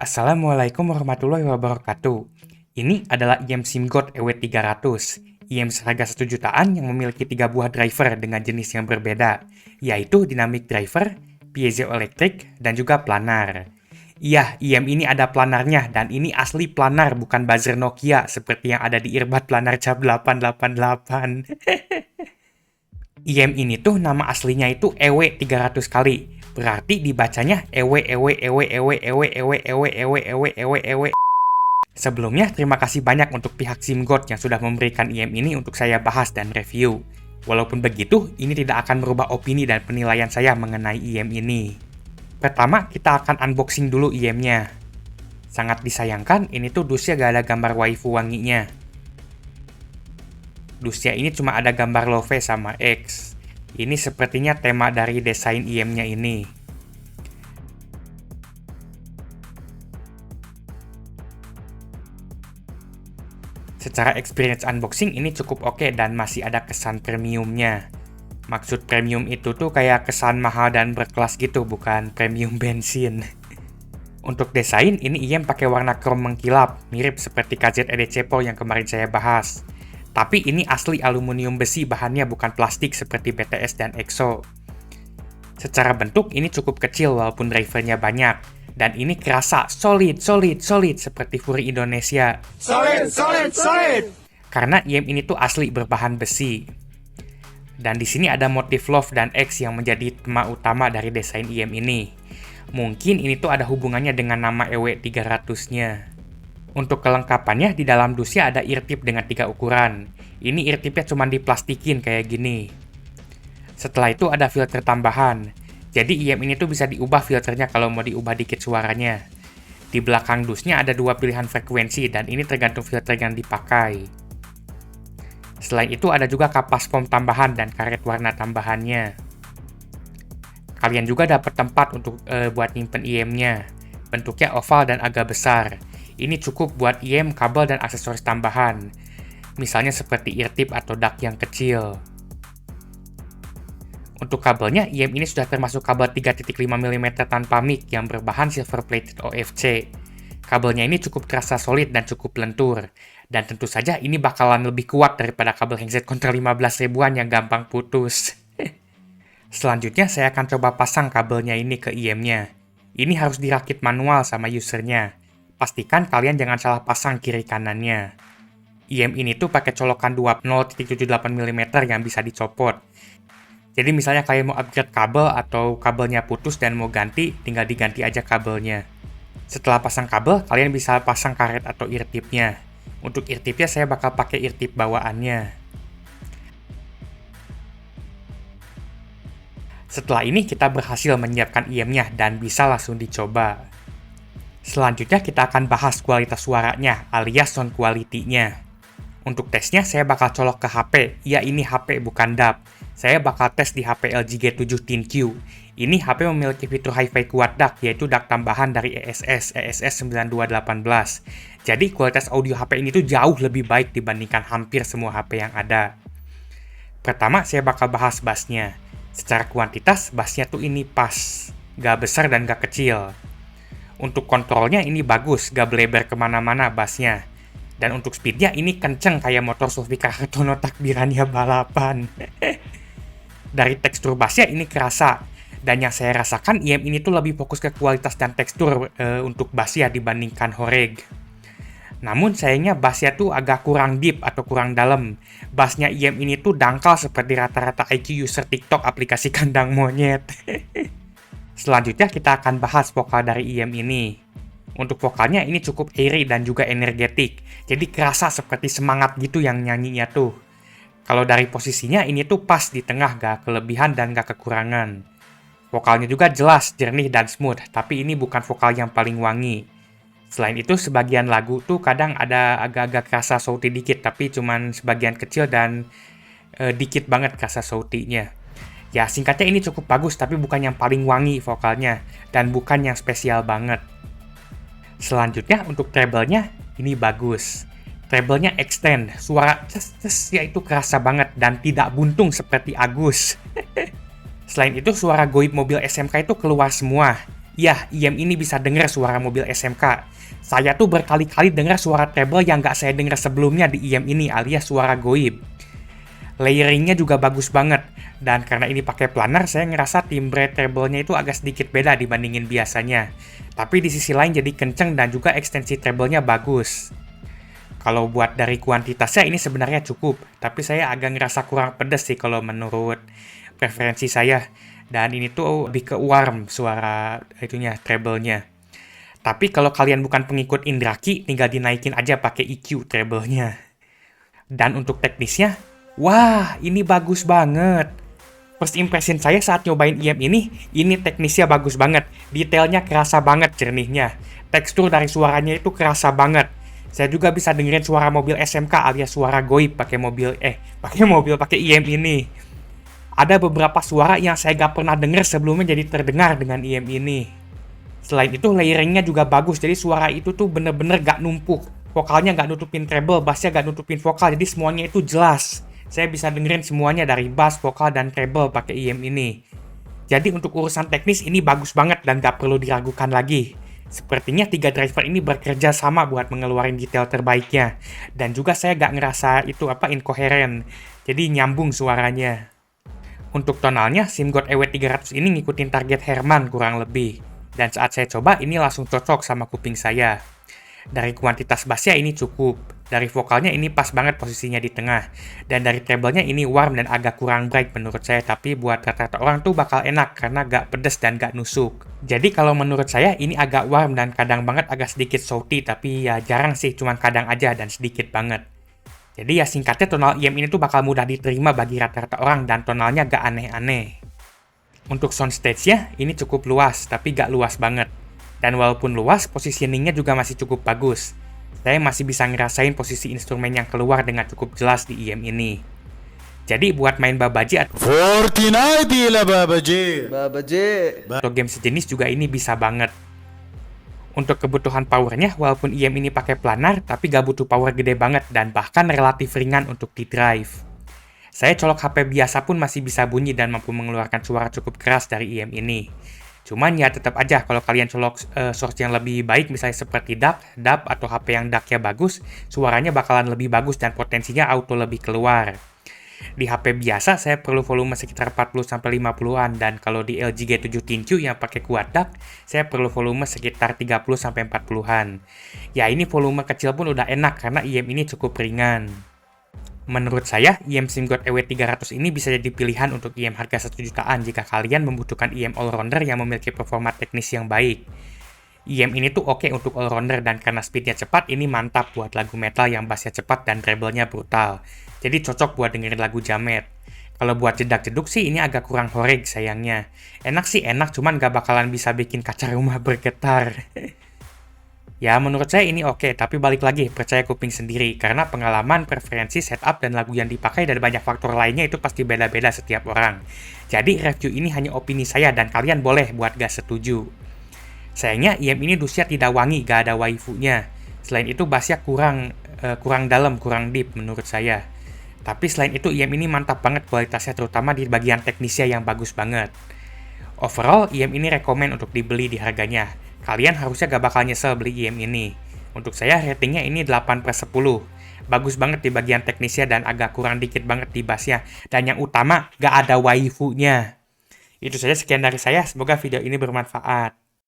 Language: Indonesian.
Assalamualaikum warahmatullahi wabarakatuh. Ini adalah IM SIMGOT EW300, IM seharga 1 jutaan yang memiliki 3 buah driver dengan jenis yang berbeda, yaitu dynamic driver, piezoelectric, dan juga planar. Iya, IM ini ada planarnya, dan ini asli planar, bukan buzzer Nokia seperti yang ada di earbud planar cap 888. IM ini tuh nama aslinya itu EW 300 kali. Berarti dibacanya EW EW EW EW EW EW EW EW EW EW EW. Sebelumnya, terima kasih banyak untuk pihak SIMGOT yang sudah memberikan IM ini untuk saya bahas dan review. Walaupun begitu, ini tidak akan merubah opini dan penilaian saya mengenai IM ini. Pertama, kita akan unboxing dulu IM-nya. Sangat disayangkan, ini tuh dusnya gak ada gambar waifu wanginya. Dusnya ini cuma ada gambar Love sama X. Ini sepertinya tema dari desain IM-nya ini. Secara experience unboxing ini cukup oke dan masih ada kesan premiumnya. Maksud premium itu tuh kayak kesan mahal dan berkelas gitu, bukan premium bensin. Untuk desain, ini IM pakai warna chrome mengkilap, mirip seperti KZ EDC Pro yang kemarin saya bahas. Tapi ini asli aluminium besi, bahannya bukan plastik seperti BTS dan EXO. Secara bentuk ini cukup kecil walaupun drivernya banyak. Dan ini kerasa solid seperti Fury Indonesia. Solid! Karena IM ini tuh asli berbahan besi. Dan di sini ada motif Love dan X yang menjadi tema utama dari desain IM ini. Mungkin ini tuh ada hubungannya dengan nama EW300-nya. Untuk kelengkapannya, di dalam dusnya ada ear tip dengan 3 ukuran. Ini ear tipnya cuma diplastikin kayak gini. Setelah itu ada filter tambahan. Jadi IM ini tuh bisa diubah filternya kalau mau diubah dikit suaranya. Di belakang dusnya ada 2 pilihan frekuensi dan ini tergantung filter yang dipakai. Selain itu ada juga kapas foam tambahan dan karet warna tambahannya. Kalian juga dapat tempat untuk buat nyimpen IM-nya. Bentuknya oval dan agak besar. Ini cukup buat IM, kabel, dan aksesoris tambahan. Misalnya seperti ear tip atau dak yang kecil. Untuk kabelnya, IM ini sudah termasuk kabel 3.5 mm tanpa mic yang berbahan silver plated OFC. Kabelnya ini cukup terasa solid dan cukup lentur. Dan tentu saja ini bakalan lebih kuat daripada kabel handset kontra 15 ribuan yang gampang putus. Selanjutnya, saya akan coba pasang kabelnya ini ke IM-nya. Ini harus dirakit manual sama usernya. Pastikan kalian jangan salah pasang kiri kanannya. IM ini tuh pakai colokan 0.78 mm yang bisa dicopot. Jadi misalnya kalian mau upgrade kabel atau kabelnya putus dan mau ganti, tinggal diganti aja kabelnya. Setelah pasang kabel, kalian bisa pasang karet atau ear tip-nya. Untuk ear tip-nya saya bakal pakai ear tip bawaannya. Setelah ini kita berhasil menyiapkan IM-nya dan bisa langsung dicoba. Selanjutnya kita akan bahas kualitas suaranya alias sound quality-nya. Untuk tesnya saya bakal colok ke HP. Ya, ini HP bukan DAB. Saya bakal tes di HP LG G7 ThinQ. Ini HP memiliki fitur Hi-Fi Quad DAC, yaitu DAC tambahan dari ESS 9218. Jadi kualitas audio HP ini tuh jauh lebih baik dibandingkan hampir semua HP yang ada. Pertama saya bakal bahas bassnya. Secara kuantitas bassnya tuh ini pas, gak besar dan gak kecil. Untuk kontrolnya ini bagus, gak belebar kemana-mana bassnya. Dan untuk speednya ini kenceng kayak motor Sulfika Hartono takbirannya balapan. Dari tekstur bassnya ini kerasa. Dan yang saya rasakan IM ini tuh lebih fokus ke kualitas dan tekstur untuk bassnya dibandingkan Horeg. Namun sayangnya bassnya tuh agak kurang deep atau kurang dalam. Bassnya IM ini tuh dangkal seperti rata-rata IQ user TikTok aplikasi kandang monyet. Selanjutnya kita akan bahas vokal dari IM ini. Untuk vokalnya ini cukup airy dan juga energetik. Jadi kerasa seperti semangat gitu yang nyanyinya tuh. Kalau dari posisinya ini tuh pas di tengah, gak kelebihan dan gak kekurangan. Vokalnya juga jelas, jernih dan smooth, tapi ini bukan vokal yang paling wangi. Selain itu sebagian lagu tuh kadang ada agak-agak kerasa sauti dikit, tapi cuman sebagian kecil dan dikit banget kerasa sautinya. Ya, singkatnya ini cukup bagus, tapi bukan yang paling wangi vokalnya, dan bukan yang spesial banget. Selanjutnya, untuk treble-nya, ini bagus. Treble-nya extend, suara ces ya itu kerasa banget, dan tidak buntung seperti Agus. Selain itu, suara goib mobil SMK itu keluar semua. Ya, IM ini bisa dengar suara mobil SMK. Saya tuh berkali-kali dengar suara treble yang nggak saya dengar sebelumnya di IM ini, alias suara goib. Layeringnya juga bagus banget, dan karena ini pakai planar, saya ngerasa timbre treble-nya itu agak sedikit beda dibandingin biasanya. Tapi di sisi lain jadi kenceng dan juga ekstensi treble-nya bagus. Kalau buat dari kuantitasnya ini sebenarnya cukup, tapi saya agak ngerasa kurang pedes sih kalau menurut preferensi saya. Dan ini tuh lebih ke warm suara itunya, treble-nya. Tapi kalau kalian bukan pengikut Indraki, tinggal dinaikin aja pakai EQ treble-nya. Dan untuk teknisnya, wah, ini bagus banget. First impression saya saat nyobain IM ini teknisnya bagus banget. Detailnya kerasa banget jernihnya. Tekstur dari suaranya itu kerasa banget. Saya juga bisa dengerin suara mobil SMK alias suara goib pakai IM ini. Ada beberapa suara yang saya gak pernah denger sebelumnya jadi terdengar dengan IM ini. Selain itu, layeringnya juga bagus, jadi suara itu tuh bener-bener gak numpuk. Vokalnya gak nutupin treble, bassnya gak nutupin vokal, jadi semuanya itu jelas. Saya bisa dengerin semuanya dari bass, vokal, dan treble pakai IM ini. Jadi untuk urusan teknis ini bagus banget dan gak perlu diragukan lagi. Sepertinya 3 driver ini bekerja sama buat mengeluarin detail terbaiknya. Dan juga saya gak ngerasa itu incoherent, jadi nyambung suaranya. Untuk tonalnya, SIMGOT EW300 ini ngikutin target Herman kurang lebih. Dan saat saya coba, ini langsung cocok sama kuping saya. Dari kuantitas bassnya ini cukup. Dari vokalnya ini pas banget posisinya di tengah. Dan dari treble-nya ini warm dan agak kurang bright menurut saya. Tapi buat rata-rata orang tuh bakal enak karena gak pedes dan gak nusuk. Jadi kalau menurut saya ini agak warm dan kadang banget agak sedikit salty. Tapi ya jarang sih, cuman kadang aja dan sedikit banget. Jadi ya singkatnya tonal IM ini tuh bakal mudah diterima bagi rata-rata orang dan tonalnya gak aneh-aneh. Untuk soundstage-nya ini cukup luas, tapi gak luas banget. Dan walaupun luas, positioning-nya juga masih cukup bagus. Saya masih bisa ngerasain posisi instrumen yang keluar dengan cukup jelas di IM ini. Jadi buat main babaji atau game sejenis juga ini bisa banget. Untuk kebutuhan powernya, walaupun IM ini pakai planar, tapi gak butuh power gede banget dan bahkan relatif ringan untuk di drive. Saya colok HP biasa pun masih bisa bunyi dan mampu mengeluarkan suara cukup keras dari IM ini. Cuman ya tetap aja kalau kalian colok source yang lebih baik misalnya seperti DAC atau HP yang DAC-nya bagus, suaranya bakalan lebih bagus dan potensinya auto lebih keluar. Di HP biasa saya perlu volume sekitar 40-50an dan kalau di LG G7 Tinju yang pakai kuat DAC, saya perlu volume sekitar 30-40an. Ya ini volume kecil pun udah enak karena IM ini cukup ringan. Menurut saya, IM SIMGOT EW300 ini bisa jadi pilihan untuk IM harga 1 jutaan jika kalian membutuhkan IM all-rounder yang memiliki performa teknis yang baik. IM ini tuh oke untuk all-rounder dan karena speednya cepat, ini mantap buat lagu metal yang bassnya cepat dan treble-nya brutal. Jadi cocok buat dengerin lagu jamet. Kalau buat jedak-jeduk sih ini agak kurang horeg sayangnya. Enak sih enak, cuman gak bakalan bisa bikin kaca rumah bergetar. Ya menurut saya ini oke, tapi balik lagi percaya kuping sendiri karena pengalaman, preferensi, setup, dan lagu yang dipakai dan banyak faktor lainnya itu pasti beda-beda setiap orang. Jadi review ini hanya opini saya dan kalian boleh buat gak setuju. Sayangnya IM ini dusnya tidak wangi, gak ada waifunya. Selain itu bassnya kurang dalam, kurang deep menurut saya. Tapi selain itu IM ini mantap banget kualitasnya terutama di bagian teknisnya yang bagus banget. Overall IM ini rekomen untuk dibeli di harganya. Kalian harusnya gak bakal nyesel beli IM ini. Untuk saya ratingnya ini 8/10. Bagus banget di bagian teknisnya dan agak kurang dikit banget di bassnya. Dan yang utama gak ada waifunya. Itu saja sekian dari saya, semoga video ini bermanfaat.